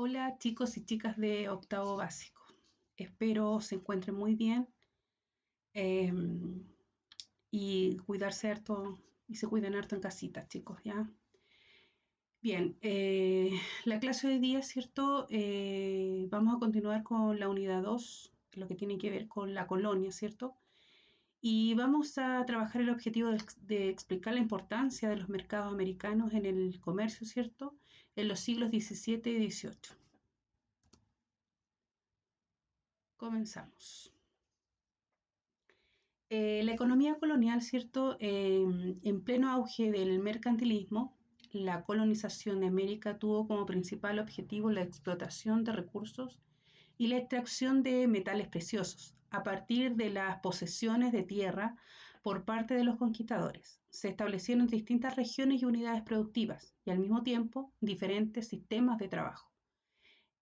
Hola chicos y chicas de octavo básico. Espero se encuentren muy bien em, y cuidarse harto y se cuiden harto en casita, chicos, ¿ya? Bien, la clase de hoy día, ¿cierto? Vamos a continuar con la unidad 2, lo que tiene que ver con la colonia, ¿cierto? Y vamos a trabajar el objetivo de explicar la importancia de los mercados americanos en el comercio, ¿cierto? En los siglos XVII y XVIII. Comenzamos. La economía colonial, ¿cierto? En pleno auge del mercantilismo, la colonización de América tuvo como principal objetivo la explotación de recursos y la extracción de metales preciosos a partir de las posesiones de tierra por parte de los conquistadores. Se establecieron distintas regiones y unidades productivas y al mismo tiempo diferentes sistemas de trabajo.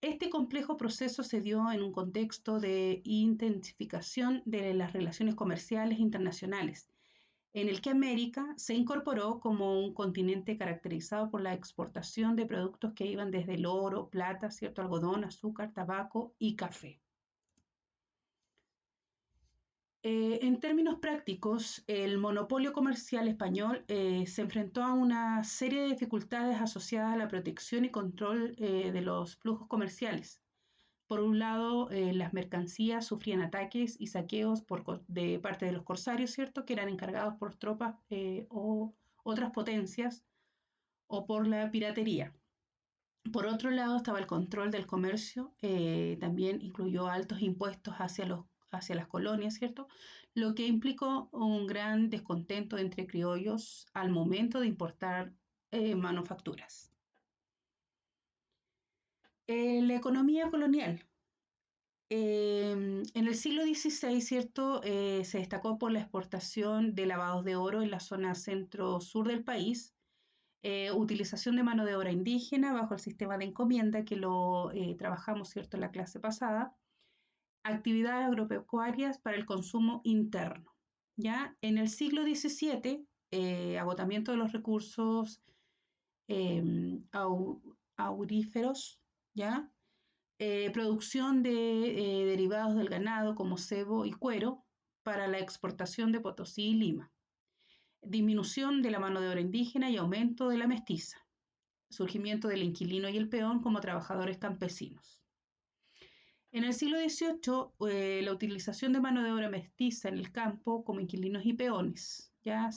Este complejo proceso se dio en un contexto de intensificación de las relaciones comerciales internacionales, en el que América se incorporó como un continente caracterizado por la exportación de productos que iban desde el oro, plata, cierto algodón, azúcar, tabaco y café. En términos prácticos, el monopolio comercial español se enfrentó a una serie de dificultades asociadas a la protección y control de los flujos comerciales. Por un lado, las mercancías sufrían ataques y saqueos de parte de los corsarios, ¿cierto? Que eran encargados por tropas o otras potencias o por la piratería. Por otro lado, estaba el control del comercio, también incluyó altos impuestos hacia las colonias, ¿cierto? Lo que implicó un gran descontento entre criollos al momento de importar manufacturas. La economía colonial. En el siglo XVI, ¿cierto? Se destacó por la exportación de lavados de oro en la zona centro-sur del país, utilización de mano de obra indígena bajo el sistema de encomienda que lo trabajamos, ¿cierto? En la clase pasada, actividades agropecuarias para el consumo interno, ¿ya? En el siglo XVII, agotamiento de los recursos eh, auríferos, ¿ya? Producción de derivados del ganado como cebo y cuero para la exportación de Potosí y Lima, disminución de la mano de obra indígena y aumento de la mestiza, surgimiento del inquilino y el peón como trabajadores campesinos. En el siglo XVIII, la utilización de mano de obra mestiza en el campo como inquilinos y peones, ya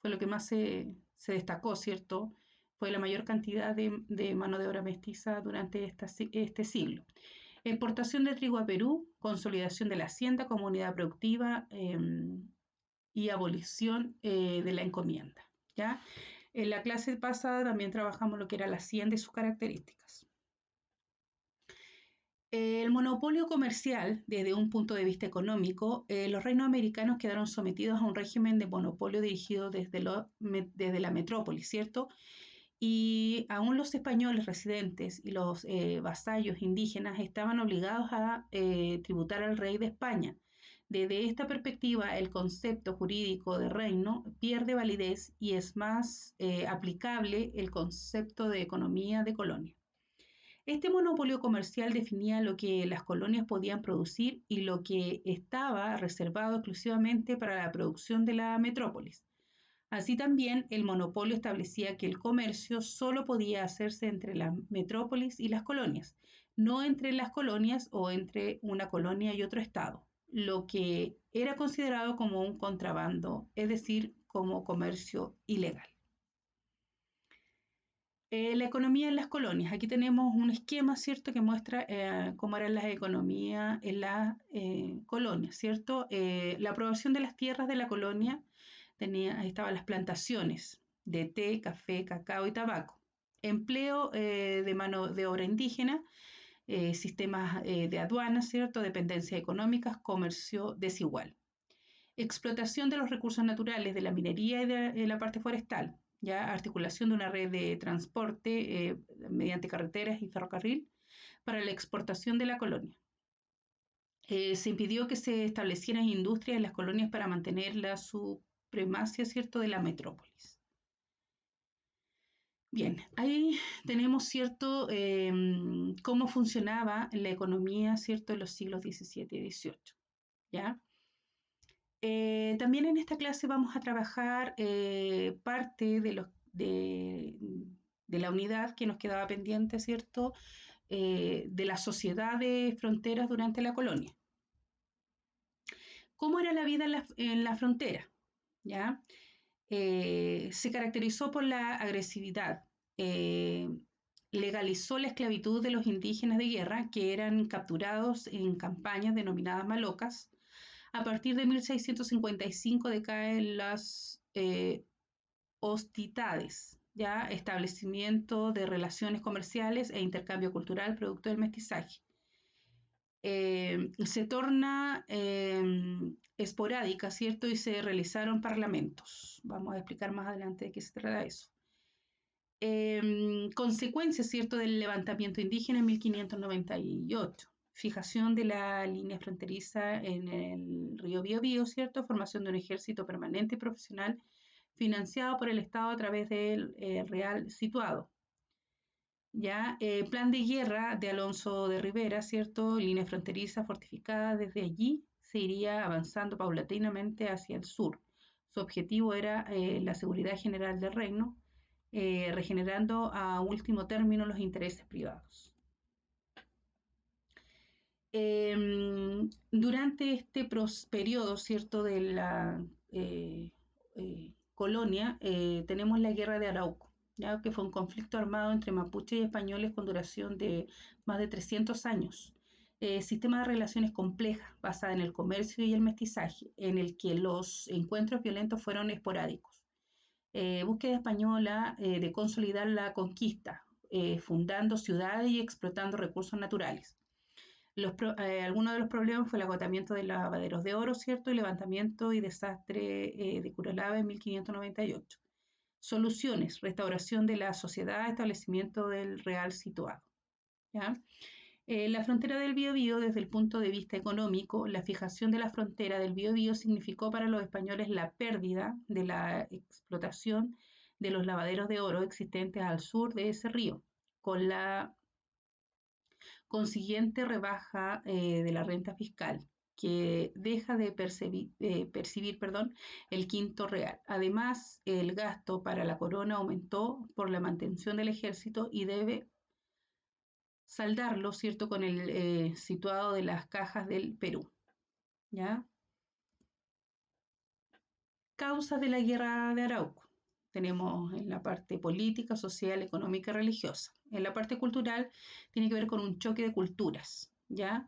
fue lo que más se destacó, ¿cierto? Fue la mayor cantidad de mano de obra mestiza durante este siglo. Exportación de trigo a Perú, consolidación de la hacienda como unidad productiva y abolición de la encomienda, ¿ya? En la clase pasada también trabajamos lo que era la hacienda y sus características. El monopolio comercial, desde un punto de vista económico, los reinos americanos quedaron sometidos a un régimen de monopolio dirigido desde la metrópoli, ¿cierto? Y aún los españoles residentes y los vasallos indígenas estaban obligados a tributar al rey de España. Desde esta perspectiva, el concepto jurídico de reino pierde validez y es más aplicable el concepto de economía de colonia. Este monopolio comercial definía lo que las colonias podían producir y lo que estaba reservado exclusivamente para la producción de la metrópolis. Así también, el monopolio establecía que el comercio solo podía hacerse entre la metrópolis y las colonias, no entre las colonias o entre una colonia y otro estado, lo que era considerado como un contrabando, es decir, como comercio ilegal. La economía en las colonias. Aquí tenemos un esquema, ¿cierto?, que muestra cómo eran las economías en las colonias, ¿cierto? La aprobación de las tierras de la colonia ahí estaban las plantaciones de té, café, cacao y tabaco. Empleo de mano de obra indígena, sistemas de aduanas, ¿cierto? Dependencias económicas, comercio desigual. Explotación de los recursos naturales, de la minería y de la parte forestal, ya articulación de una red de transporte mediante carreteras y ferrocarril para la exportación de la colonia. Se impidió que se establecieran industrias en las colonias para mantener la supremacia, ¿cierto?, de la metrópolis. Bien, ahí tenemos, ¿cierto?, cómo funcionaba la economía, ¿cierto?, en los siglos XVII y XVIII, ¿ya? También en esta clase vamos a trabajar parte de la unidad que nos quedaba pendiente, ¿cierto?, de la sociedad de fronteras durante la colonia. ¿Cómo era la vida en la frontera? ¿Ya? Se caracterizó por la agresividad. eh, Legalizó la esclavitud de los indígenas de guerra que eran capturados en campañas denominadas malocas. A partir de 1655 decaen las hostilidades, ya establecimiento de relaciones comerciales e intercambio cultural producto del mestizaje. Se torna esporádica, ¿cierto? Y se realizaron parlamentos. Vamos a explicar más adelante de qué se trata eso. Consecuencias, ¿cierto?, del levantamiento indígena en 1598. Fijación de la línea fronteriza en el río Biobío, ¿cierto? Formación de un ejército permanente y profesional financiado por el Estado a través del Real situado. ¿Ya? Plan de guerra de Alonso de Rivera, ¿cierto? Línea fronteriza fortificada. Desde allí se iría avanzando paulatinamente hacia el sur. Su objetivo era la seguridad general del reino, regenerando a último término los intereses privados. Durante este periodo, ¿cierto?, de la colonia, tenemos la guerra de Arauco, ¿ya?, que fue un conflicto armado entre mapuches y españoles con duración de más de 300 años. Sistema de relaciones complejas, basada en el comercio y el mestizaje, en el que los encuentros violentos fueron esporádicos. Búsqueda española de consolidar la conquista, fundando ciudades y explotando recursos naturales. Algunos de los problemas fue el agotamiento de lavaderos de oro, ¿cierto? Y levantamiento y desastre de Curalaba en 1598. Soluciones: restauración de la sociedad, establecimiento del real situado. ¿Ya? La frontera del Biobío, desde el punto de vista económico, la fijación de la frontera del Biobío significó para los españoles la pérdida de la explotación de los lavaderos de oro existentes al sur de ese río, con la consiguiente rebaja de la renta fiscal, que deja de percibir el quinto real. Además, el gasto para la corona aumentó por la mantención del ejército y debe saldarlo, ¿cierto?, con el situado de las cajas del Perú. ¿Ya? Causas de la guerra de Arauco. Tenemos en la parte política, social, económica y religiosa. En la parte cultural tiene que ver con un choque de culturas, ¿ya?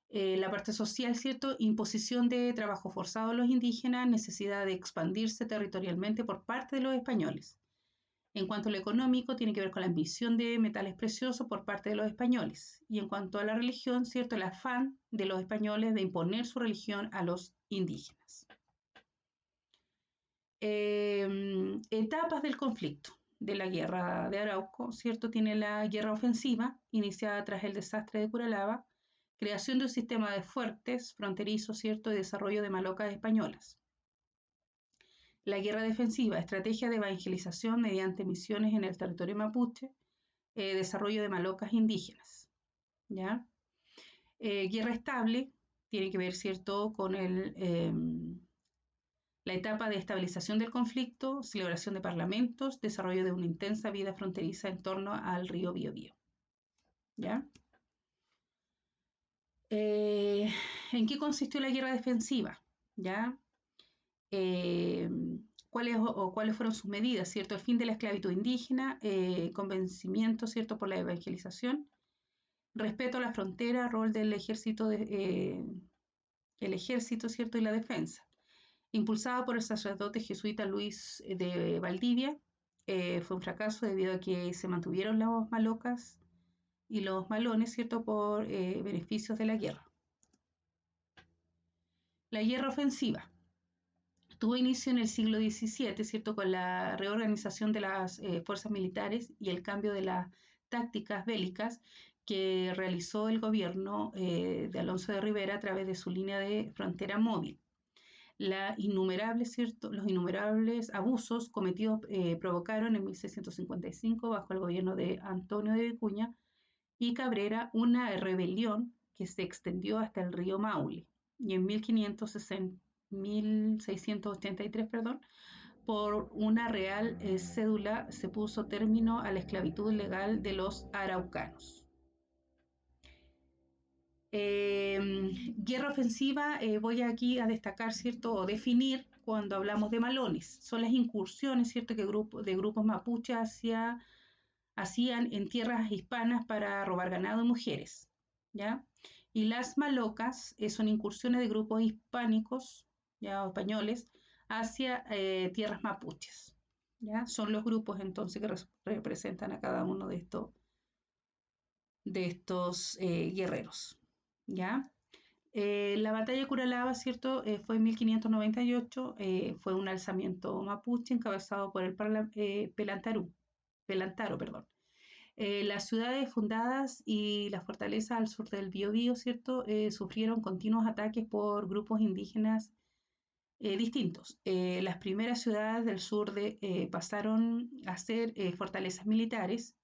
La parte social, ¿cierto? Imposición de trabajo forzado a los indígenas, necesidad de expandirse territorialmente por parte de los españoles. En cuanto a lo económico, tiene que ver con la ambición de metales preciosos por parte de los españoles. Y en cuanto a la religión, ¿cierto? El afán de los españoles de imponer su religión a los indígenas. Etapas del conflicto de la guerra de Arauco, ¿cierto? Tiene la guerra ofensiva, iniciada tras el desastre de Curalaba, creación de un sistema de fuertes fronterizos, ¿cierto?, y desarrollo de malocas españolas. La guerra defensiva, estrategia de evangelización mediante misiones en el territorio mapuche, desarrollo de malocas indígenas. ¿Ya? Guerra estable, tiene que ver, ¿cierto?, con la etapa de estabilización del conflicto, celebración de parlamentos, desarrollo de una intensa vida fronteriza en torno al río Biobío. ¿Ya? ¿En qué consistió la guerra defensiva? ¿Ya? ¿Cuáles fueron sus medidas? ¿Cierto? El fin de la esclavitud indígena, convencimiento, ¿cierto?, por la evangelización, respeto a la frontera, rol del ejército, el ejército, ¿cierto?, y la defensa. Impulsada por el sacerdote jesuita Luis de Valdivia, fue un fracaso debido a que se mantuvieron las malocas y los malones, ¿cierto?, por beneficios de la guerra. La guerra ofensiva tuvo inicio en el siglo XVII, ¿cierto?, con la reorganización de las fuerzas militares y el cambio de las tácticas bélicas que realizó el gobierno de Alonso de Rivera a través de su línea de frontera móvil. Los innumerables abusos cometidos provocaron en 1655, bajo el gobierno de Antonio de Vicuña y Cabrera, una rebelión que se extendió hasta el río Maule. Y en 1683, perdón, por una real cédula se puso término a la esclavitud legal de los araucanos. Guerra ofensiva, voy aquí a destacar, ¿cierto? O definir cuando hablamos de malones. Son las incursiones, ¿cierto? Que de grupos mapuches hacían en tierras hispanas para robar ganado y mujeres, ¿ya? Y las malocas son incursiones de grupos hispánicos, ¿ya? O españoles, hacia tierras mapuches, ¿ya? Son los grupos entonces que representan a cada uno de estos guerreros, ¿ya? La batalla de Curalaba, ¿cierto? Fue en 1598, fue un alzamiento mapuche encabezado por el Pelantaro, perdón. Las ciudades fundadas y las fortalezas al sur del Biobío, ¿cierto? Sufrieron continuos ataques por grupos indígenas distintos. Las primeras ciudades del sur pasaron a ser fortalezas militares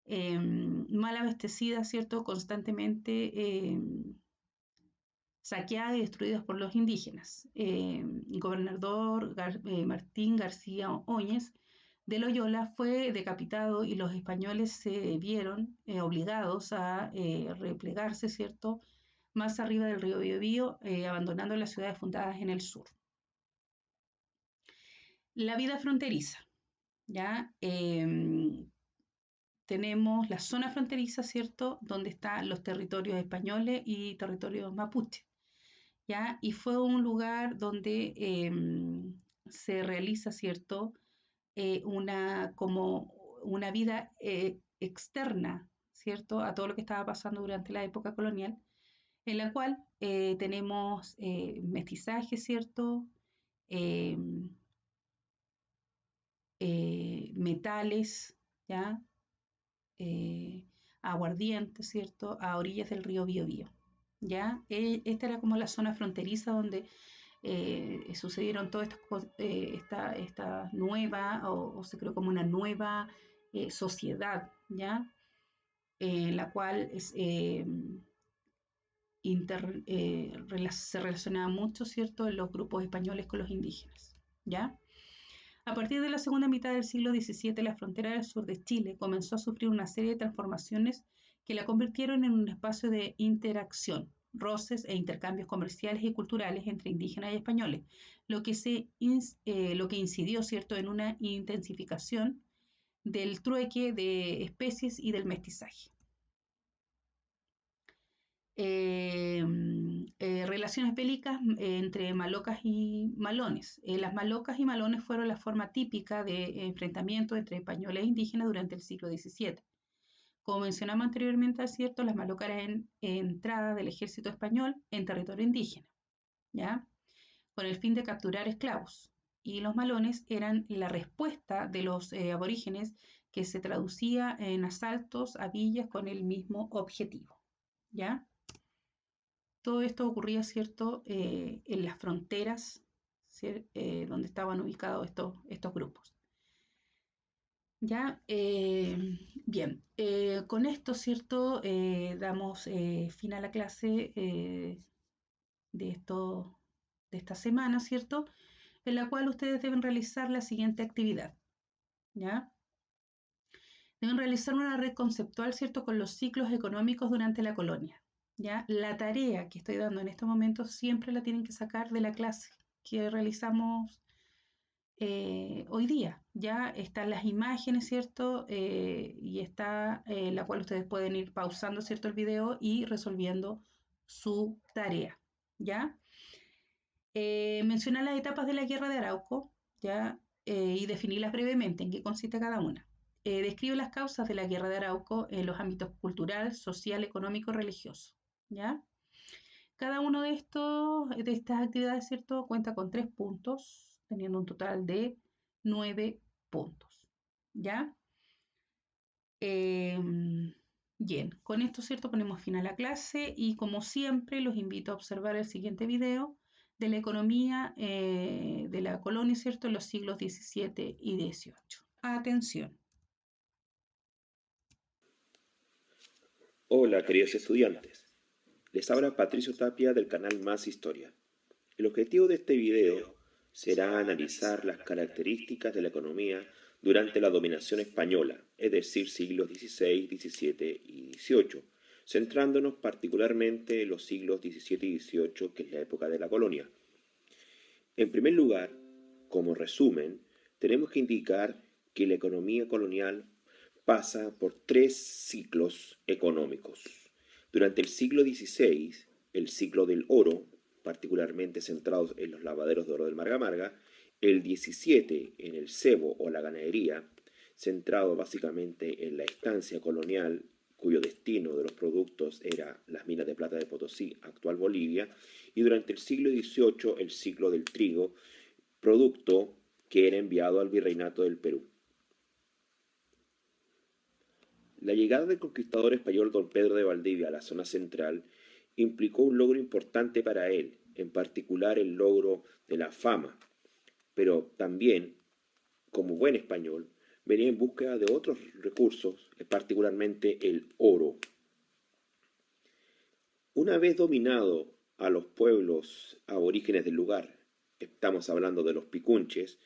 mal abastecidas, ¿cierto? Constantemente saqueadas y destruidas por los indígenas. El gobernador Martín García Óñez de Loyola fue decapitado y los españoles se vieron obligados a replegarse, ¿cierto?, más arriba del río Biobío, abandonando las ciudades fundadas en el sur. La vida fronteriza, ¿ya? Tenemos la zona fronteriza, ¿cierto?, donde están los territorios españoles y territorios mapuche, ¿ya? Y fue un lugar donde se realiza, ¿cierto?, como una vida externa, ¿cierto?, a todo lo que estaba pasando durante la época colonial, en la cual tenemos mestizaje, ¿cierto?, eh, metales, ¿ya? Eh, Aguardiente, ¿cierto?, a orillas del río Biobío, ¿ya? Esta era como la zona fronteriza donde sucedieron todas estas cosas, esta nueva, o se creó como una nueva sociedad, ¿ya? En la cual se relacionaba mucho, ¿cierto?, los grupos españoles con los indígenas, ¿ya? A partir de la segunda mitad del siglo XVII, la frontera del sur de Chile comenzó a sufrir una serie de transformaciones que la convirtieron en un espacio de interacción, roces e intercambios comerciales y culturales entre indígenas y españoles, lo que incidió, ¿cierto?, en una intensificación del trueque de especies y del mestizaje. Relaciones bélicas entre malocas y malones. Las malocas y malones fueron la forma típica de enfrentamiento entre españoles e indígenas durante el siglo XVII. Como mencionamos anteriormente, ¿cierto?, las malocas eran entrada del ejército español en territorio indígena, ¿ya?, con el fin de capturar esclavos. Y los malones eran la respuesta de los aborígenes, que se traducía en asaltos a villas con el mismo objetivo, ¿ya? Todo esto ocurría, ¿cierto?, en las fronteras, donde estaban ubicados estos grupos. ¿Ya? Bien, con esto, ¿cierto?, damos fin a la clase de esta semana, ¿cierto?, en la cual ustedes deben realizar la siguiente actividad, ¿ya? Deben realizar una red conceptual, ¿cierto?, con los ciclos económicos durante la colonia, ¿ya? La tarea que estoy dando en estos momentos siempre la tienen que sacar de la clase que realizamos hoy día. Ya están las imágenes, ¿cierto? Y está la cual ustedes pueden ir pausando, ¿cierto?, el video y resolviendo su tarea, ¿ya? Mencionar las etapas de la guerra de Arauco, ¿ya? Y definirlas brevemente, en qué consiste cada una. Describe las causas de la guerra de Arauco en los ámbitos cultural, social, económico y religioso, ¿ya? Cada uno de estas actividades, ¿cierto?, cuenta con 3 puntos, teniendo un total de 9 puntos, ¿ya? Bien, con esto, ¿cierto?, ponemos fin a la clase y como siempre los invito a observar el siguiente video de la economía de la colonia, ¿cierto?, en los siglos XVII y XVIII. Atención. Hola, queridos estudiantes. Les habla Patricio Tapia del canal Más Historia. El objetivo de este video será analizar las características de la economía durante la dominación española, es decir, siglos XVI, XVII y XVIII, centrándonos particularmente en los siglos XVII y XVIII, que es la época de la colonia. En primer lugar, como resumen, tenemos que indicar que la economía colonial pasa por tres ciclos económicos. Durante el siglo XVI, el ciclo del oro, particularmente centrados en los lavaderos de oro del Marga Marga, el XVII en el cebo o la ganadería, centrado básicamente en la estancia colonial, cuyo destino de los productos era las minas de plata de Potosí, actual Bolivia, y durante el siglo XVIII el ciclo del trigo, producto que era enviado al virreinato del Perú. La llegada del conquistador español don Pedro de Valdivia a la zona central implicó un logro importante para él, en particular el logro de la fama, pero también, como buen español, venía en búsqueda de otros recursos, particularmente el oro. Una vez dominado a los pueblos aborígenes del lugar, estamos hablando de los picunches,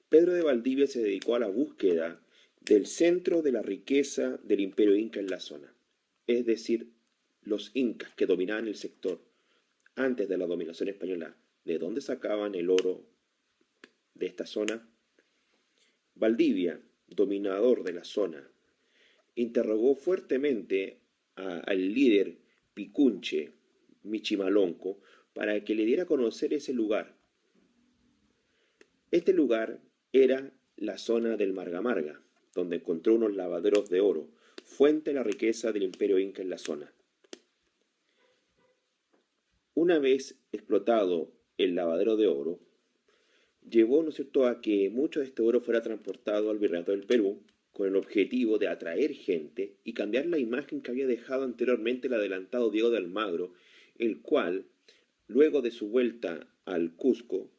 Pedro de Valdivia se dedicó a la búsqueda del centro de la riqueza del imperio inca en la zona, es decir, los incas que dominaban el sector antes de la dominación española. ¿De dónde sacaban el oro de esta zona? Valdivia, dominador de la zona, interrogó fuertemente al líder picunche Michimalonco para que le diera a conocer ese lugar. Este lugar era la zona del Marga Marga, donde encontró unos lavaderos de oro, fuente de la riqueza del imperio inca en la zona. Una vez explotado el lavadero de oro, llevó, ¿no es cierto?, a que mucho de este oro fuera transportado al virreinato del Perú, con el objetivo de atraer gente y cambiar la imagen que había dejado anteriormente el adelantado Diego de Almagro, el cual, luego de su vuelta al Cusco,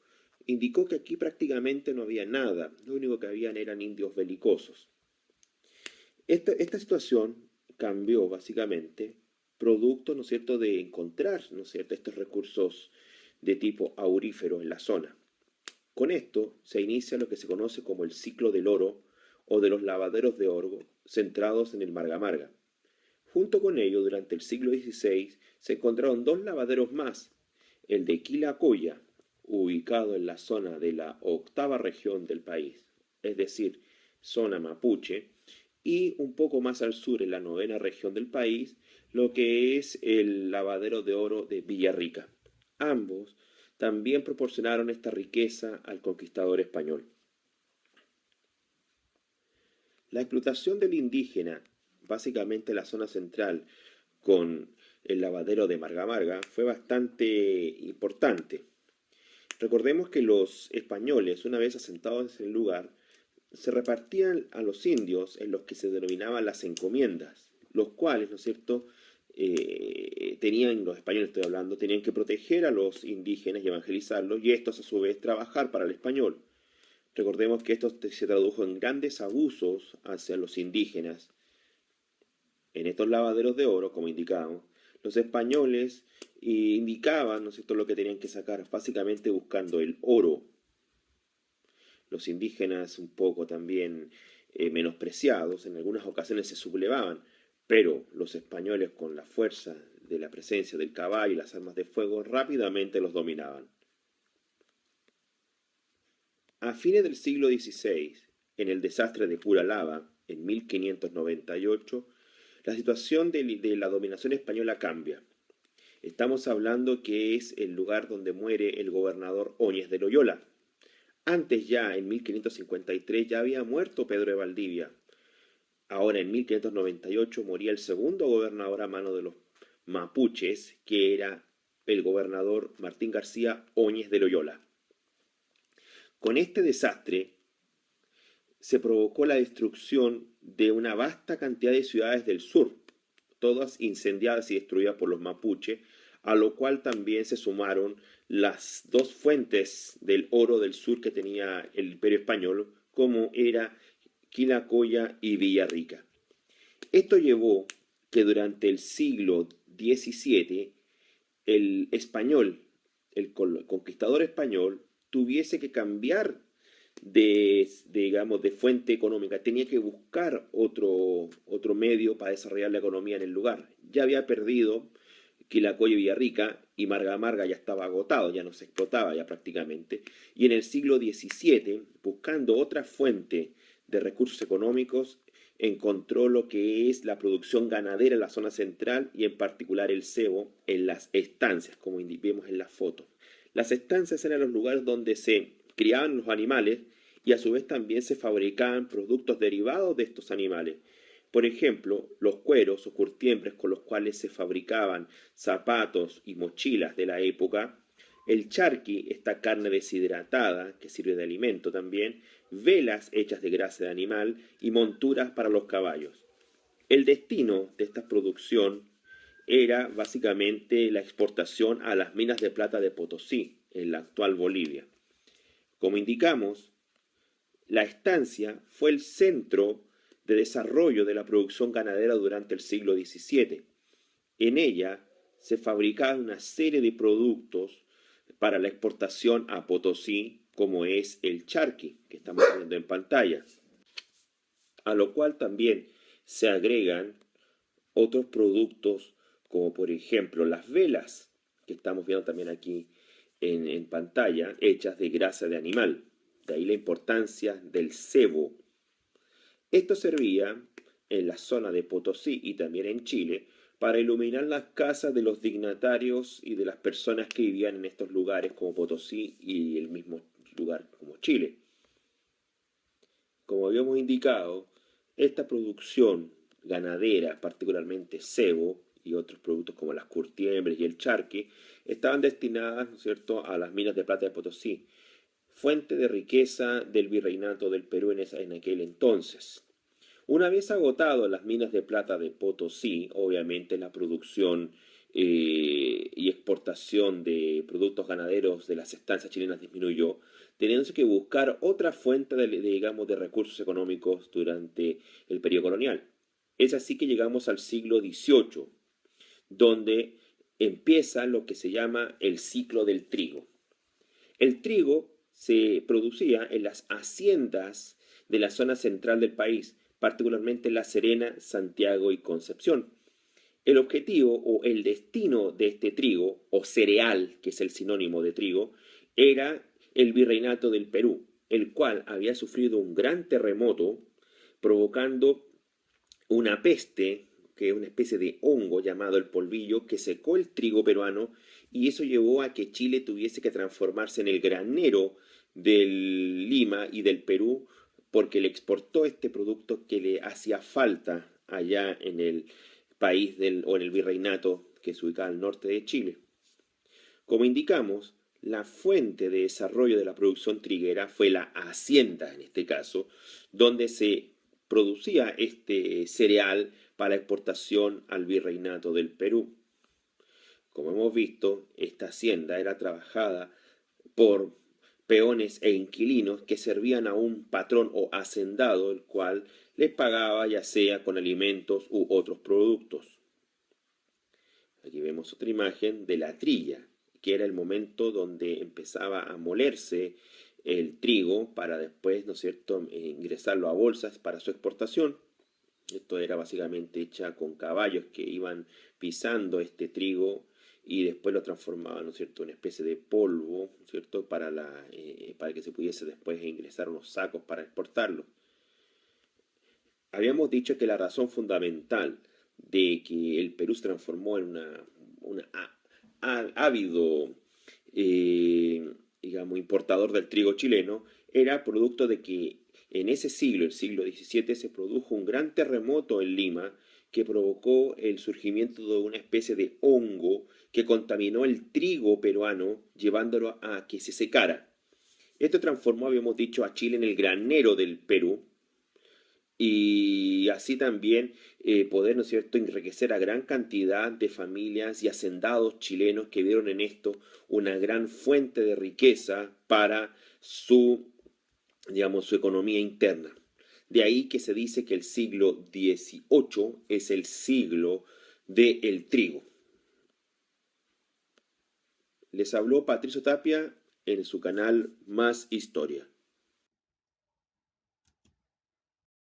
indicó que aquí prácticamente no había nada, lo único que habían eran indios belicosos. Esta situación cambió básicamente producto, ¿no es cierto?, de encontrar, ¿no es cierto?, estos recursos de tipo aurífero en la zona. Con esto se inicia lo que se conoce como el ciclo del oro o de los lavaderos de oro centrados en el Marga Marga. Junto con ello, durante el siglo XVI, se encontraron dos lavaderos más, el de Quilacoya, ubicado en la zona de la octava región del país, es decir, zona mapuche, y un poco más al sur, en la novena región del país, lo que es el lavadero de oro de Villarrica. Ambos también proporcionaron esta riqueza al conquistador español. La explotación del indígena, básicamente la zona central, con el lavadero de Marga Marga, fue bastante importante. Recordemos que los españoles, una vez asentados en el lugar, se repartían a los indios en los que se denominaban las encomiendas, los cuales, ¿no es cierto?, los españoles estoy hablando, tenían que proteger a los indígenas y evangelizarlos, y estos a su vez trabajar para el español. Recordemos que esto se tradujo en grandes abusos hacia los indígenas. En estos lavaderos de oro, como indicábamos, los españoles indicaban, ¿no es cierto?, lo que tenían que sacar, básicamente buscando el oro. Los indígenas un poco también menospreciados, en algunas ocasiones se sublevaban, pero los españoles, con la fuerza de la presencia del caballo y las armas de fuego, rápidamente los dominaban. A fines del siglo XVI, en el desastre de Pura Lava, en 1598, la situación de la dominación española cambia. Estamos hablando que es el lugar donde muere el gobernador Óñez de Loyola. Antes ya, en 1553, ya había muerto Pedro de Valdivia. Ahora, en 1598, moría el segundo gobernador a mano de los mapuches, que era el gobernador Martín García Óñez de Loyola. Con este desastre se provocó la destrucción de una vasta cantidad de ciudades del sur, todas incendiadas y destruidas por los mapuches, a lo cual también se sumaron las dos fuentes del oro del sur que tenía el Imperio Español, como era Quilacoya y Villarrica. Esto llevó que durante el siglo XVII el español, el conquistador español, tuviese que cambiar digamos, de fuente económica. Tenía que buscar otro medio para desarrollar la economía en el lugar. Ya había perdido Quilacoya y Villarrica y Marga Marga ya estaba agotado, ya no se explotaba ya prácticamente. Y en el siglo XVII, buscando otra fuente de recursos económicos, encontró lo que es la producción ganadera en la zona central y en particular el cebo en las estancias, como vemos en la foto. Las estancias eran los lugares donde se criaban los animales y a su vez también se fabricaban productos derivados de estos animales. Por ejemplo, los cueros o curtiembres con los cuales se fabricaban zapatos y mochilas de la época, el charqui, esta carne deshidratada que sirve de alimento también, velas hechas de grasa de animal y monturas para los caballos. El destino de esta producción era básicamente la exportación a las minas de plata de Potosí, en la actual Bolivia. Como indicamos, la estancia fue el centro de desarrollo de la producción ganadera durante el siglo XVII. En ella se fabricaban una serie de productos para la exportación a Potosí, como es el charqui, que estamos viendo en pantalla, a lo cual también se agregan otros productos, como por ejemplo las velas, que estamos viendo también aquí en pantalla, hechas de grasa de animal. De ahí la importancia del cebo. Esto servía en la zona de Potosí y también en Chile para iluminar las casas de los dignatarios y de las personas que vivían en estos lugares como Potosí y el mismo lugar como Chile. Como habíamos indicado, esta producción ganadera, particularmente cebo y otros productos como las curtiembres y el charqui, estaban destinadas, ¿no es cierto?, a las minas de plata de Potosí, fuente de riqueza del virreinato del Perú en aquel entonces. Una vez agotado las minas de plata de Potosí, obviamente la producción y exportación de productos ganaderos de las estancias chilenas disminuyó, teniéndose que buscar otra fuente digamos, de recursos económicos durante el periodo colonial. Es así que llegamos al siglo XVIII, donde empieza lo que se llama el ciclo del trigo. El trigo se producía en las haciendas de la zona central del país, particularmente La Serena, Santiago y Concepción. El objetivo o el destino de este trigo, o cereal, que es el sinónimo de trigo, era el virreinato del Perú, el cual había sufrido un gran terremoto, provocando una peste, que es una especie de hongo llamado el polvillo, que secó el trigo peruano, y eso llevó a que Chile tuviese que transformarse en el granero del Lima y del Perú, porque le exportó este producto que le hacía falta allá en el país o en el virreinato que se ubicaba al norte de Chile. Como indicamos, la fuente de desarrollo de la producción triguera fue la hacienda, en este caso, donde se producía este cereal para exportación al virreinato del Perú. Como hemos visto, esta hacienda era trabajada por peones e inquilinos que servían a un patrón o hacendado, el cual les pagaba ya sea con alimentos u otros productos. Aquí vemos otra imagen de la trilla, que era el momento donde empezaba a molerse el trigo para después, ¿no es cierto?, ingresarlo a bolsas para su exportación. Esto era básicamente hecha con caballos que iban pisando este trigo y después lo transformaban, ¿no es cierto?, en una especie de polvo, ¿no es cierto?, para que se pudiese después ingresar unos sacos para exportarlo. Habíamos dicho que la razón fundamental de que el Perú se transformó en un ávido, digamos, importador del trigo chileno, era producto de que en ese siglo, el siglo XVII, se produjo un gran terremoto en Lima que provocó el surgimiento de una especie de hongo que contaminó el trigo peruano, llevándolo a que se secara. Esto transformó, habíamos dicho, a Chile en el granero del Perú, y así también poder, ¿no es cierto?, enriquecer a gran cantidad de familias y hacendados chilenos que vieron en esto una gran fuente de riqueza para su, digamos, su economía interna. De ahí que se dice que el siglo XVIII es el siglo del trigo. Les habló Patricio Tapia en su canal Más Historia.